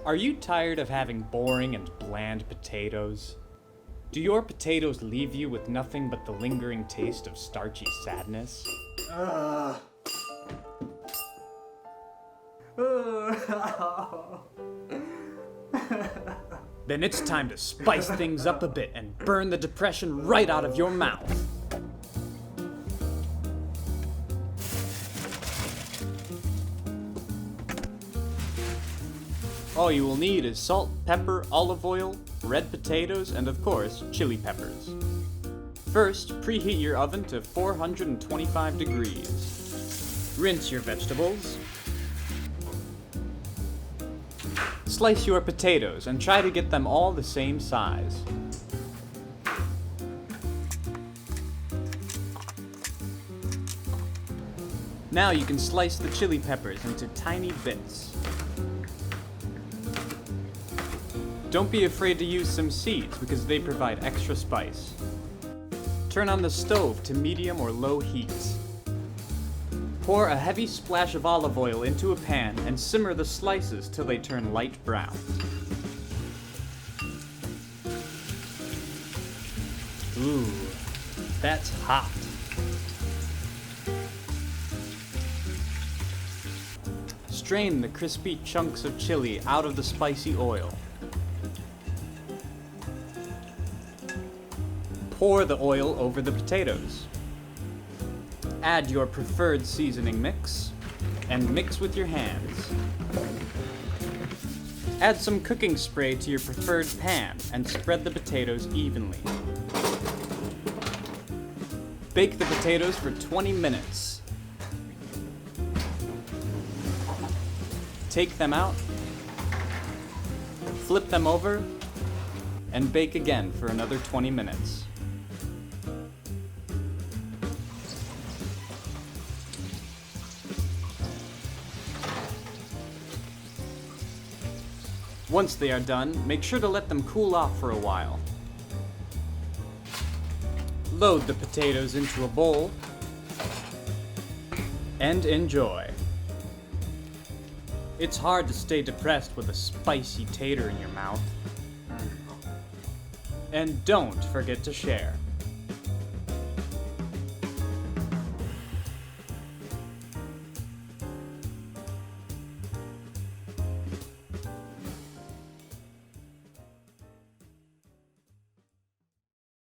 Are you tired of having boring and bland potatoes? Do your potatoes leave you with nothing but the lingering taste of starchy sadness? Then it's time to spice things up a bit and burn the depression right out of your mouth. All you will need is salt, pepper, olive oil, red potatoes, and of course, chili peppers. First, preheat your oven to 425 degrees. Rinse your vegetables. Slice your potatoes and try to get them all the same size. Now you can slice the chili peppers into tiny bits. Don't be afraid to use some seeds because they provide extra spice. Turn on the stove to medium or low heat. Pour a heavy splash of olive oil into a pan and simmer the slices till they turn light brown. Ooh, that's hot. Strain the crispy chunks of chili out of the spicy oil. Pour the oil over the potatoes. Add your preferred seasoning mix, and mix with your hands. Add some cooking spray to your preferred pan, and spread the potatoes evenly. Bake the potatoes for 20 minutes. Take them out, flip them over, and bake again for another 20 minutes. Once they are done, make sure to let them cool off for a while. Load the potatoes into a bowl and enjoy. It's hard to stay depressed with a spicy tater in your mouth. And don't forget to share.